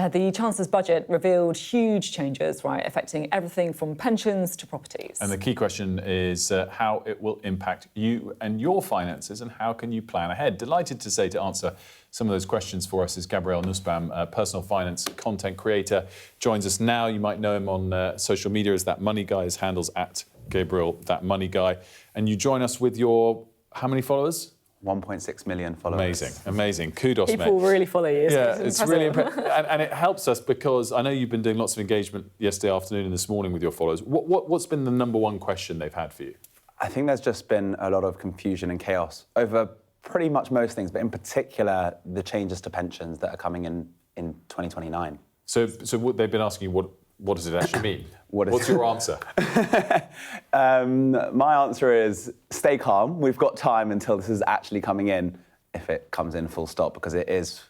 The Chancellor's budget revealed huge changes, right, affecting everything from pensions to properties. And the key question is how it will impact you and your finances, and how can you plan ahead? Delighted to answer some of those questions for us is Gabriel Nussbaum, personal finance content creator, joins us now. You might know him on social media as That Money Guy. His handle's at Gabriel That Money Guy. And you join us with your, how many followers? 1.6 million followers. Amazing. Kudos, mate. People really follow you. It's really impressive. and it helps us because I know you've been doing lots of engagement yesterday afternoon and this morning with your followers. What's been the number one question they've had for you? I think there's just been a lot of confusion and chaos over pretty much most things, but in particular, the changes to pensions that are coming in 2029. So what they've been asking you, what does it actually mean? What's your answer? My answer is stay calm. We've got time until this is actually coming in, if it comes in full stop, because it is,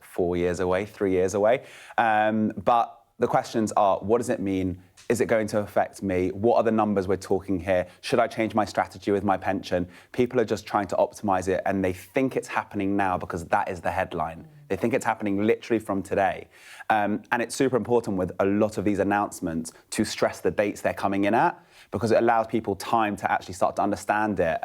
4 years away, 3 years away. But the questions are, what does it mean? Is it going to affect me? What are the numbers we're talking here? Should I change my strategy with my pension? People are just trying to optimize it, and they think it's happening now because that is the headline. They think it's happening literally from today. And it's super important with a lot of these announcements to stress the dates they're coming in at, because it allows people time to actually start to understand it.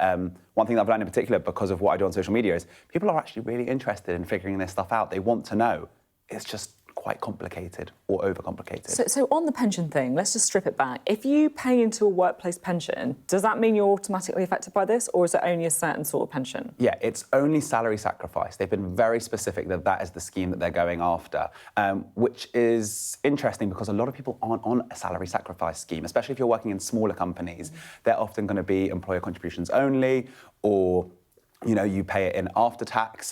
One thing that I've learned in particular, because of what I do on social media, is people are actually really interested in figuring this stuff out. They want to know. It's just quite complicated or overcomplicated. So on the pension thing, let's just strip it back. If you pay into a workplace pension, does that mean you're automatically affected by this, or is it only a certain sort of pension? Yeah, it's only salary sacrifice. They've been very specific that that is the scheme that they're going after, which is interesting because a lot of people aren't on a salary sacrifice scheme, especially if you're working in smaller companies. They're often going to be employer contributions only, or you pay it in after tax.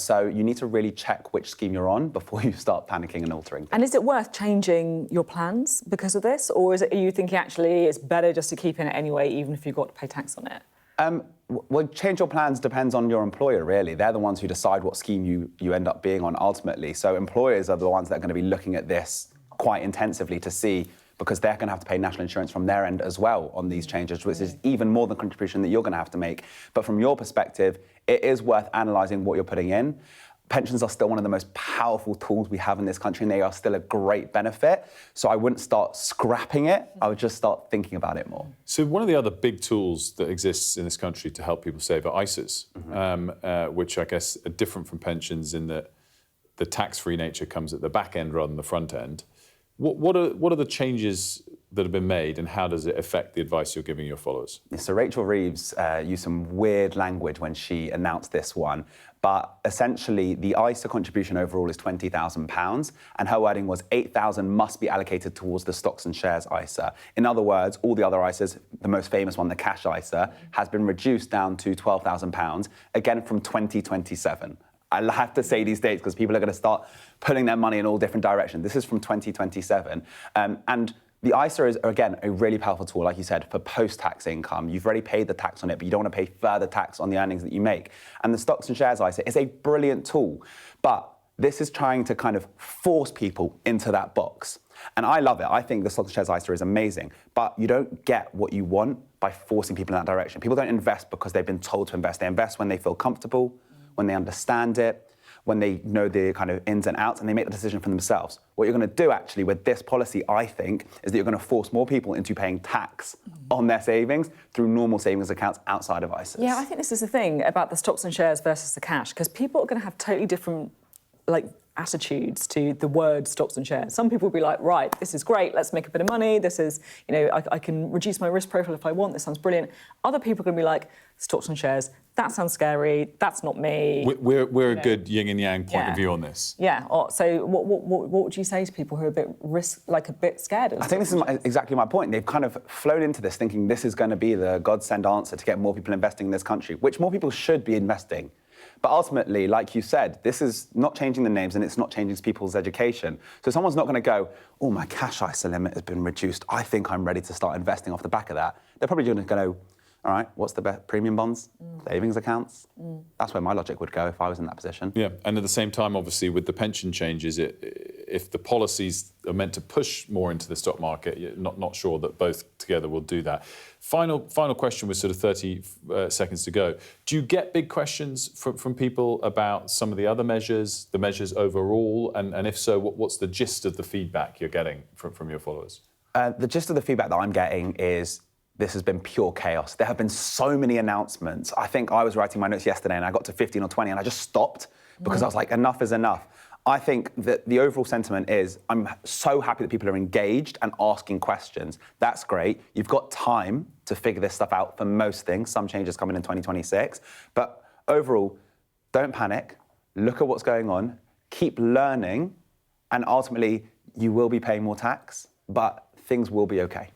So you need to really check which scheme you're on before you start panicking and altering things. And is it worth changing your plans because of this? Or are you thinking actually it's better just to keep in it anyway, even if you've got to pay tax on it? Well, change your plans depends on your employer, really. They're the ones who decide what scheme you end up being on ultimately. So employers are the ones that are going to be looking at this quite intensively to see, because they're going to have to pay national insurance from their end as well on these changes, which is even more than contribution that you're going to have to make. But from your perspective, it is worth analysing what you're putting in. Pensions are still one of the most powerful tools we have in this country, and they are still a great benefit. So I wouldn't start scrapping it. I would just start thinking about it more. So one of the other big tools that exists in this country to help people save are ISAs, which I guess are different from pensions in that the tax-free nature comes at the back end rather than the front end. What are the changes that have been made, and how does it affect the advice you're giving your followers? So Rachel Reeves used some weird language when she announced this one, but essentially the ISA contribution overall is £20,000, and her wording was £8,000 must be allocated towards the stocks and shares ISA. In other words, all the other ISAs, the most famous one, the cash ISA, has been reduced down to £12,000, again from 2027. I have to say these dates because people are going to start pulling their money in all different directions. This is from 2027. And the ISA is, again, a really powerful tool, like you said, for post-tax income. You've already paid the tax on it, but you don't want to pay further tax on the earnings that you make. And the stocks and shares ISA is a brilliant tool. But this is trying to kind of force people into that box. And I love it. I think the stocks and shares ISA is amazing. But you don't get what you want by forcing people in that direction. People don't invest because they've been told to invest. They invest when they feel comfortable, when they understand it, when they know the kind of ins and outs, and they make the decision for themselves. What you're going to do, actually, with this policy, I think, is that you're going to force more people into paying tax on their savings through normal savings accounts outside of ISAs. Yeah, I think this is the thing about the stocks and shares versus the cash, because people are going to have totally different, attitudes to the word stocks and shares. Some people will be like, right, this is great, let's make a bit of money, this is, I can reduce my risk profile if I want, this sounds brilliant. Other people are going to be like, stocks and shares, that sounds scary, that's not me. We're a good yin and yang point of view on this. Yeah, so what would you say to people who are a bit scared of I think this is exactly my point. They've kind of flown into this thinking this is going to be the godsend answer to get more people investing in this country, which more people should be investing. But ultimately, like you said, this is not changing the names and it's not changing people's education. So someone's not going to go, oh, my cash ISA limit has been reduced. I think I'm ready to start investing off the back of that. They're probably going to go, all right, what's the best? Premium bonds, savings accounts? That's where my logic would go if I was in that position. Yeah, and at the same time, obviously, with the pension changes, if the policies are meant to push more into the stock market, you're not sure that both together will do that. Final question with sort of 30 seconds to go. Do you get big questions from people about some of the other measures, the measures overall? And if so, what's the gist of the feedback you're getting from your followers? The gist of the feedback that I'm getting is this has been pure chaos. There have been so many announcements. I think I was writing my notes yesterday and I got to 15 or 20 and I just stopped because I was like, enough is enough. I think that the overall sentiment is I'm so happy that people are engaged and asking questions. That's great. You've got time to figure this stuff out for most things. Some changes coming in 2026. But overall, don't panic. Look at what's going on. Keep learning. And ultimately, you will be paying more tax, but things will be okay.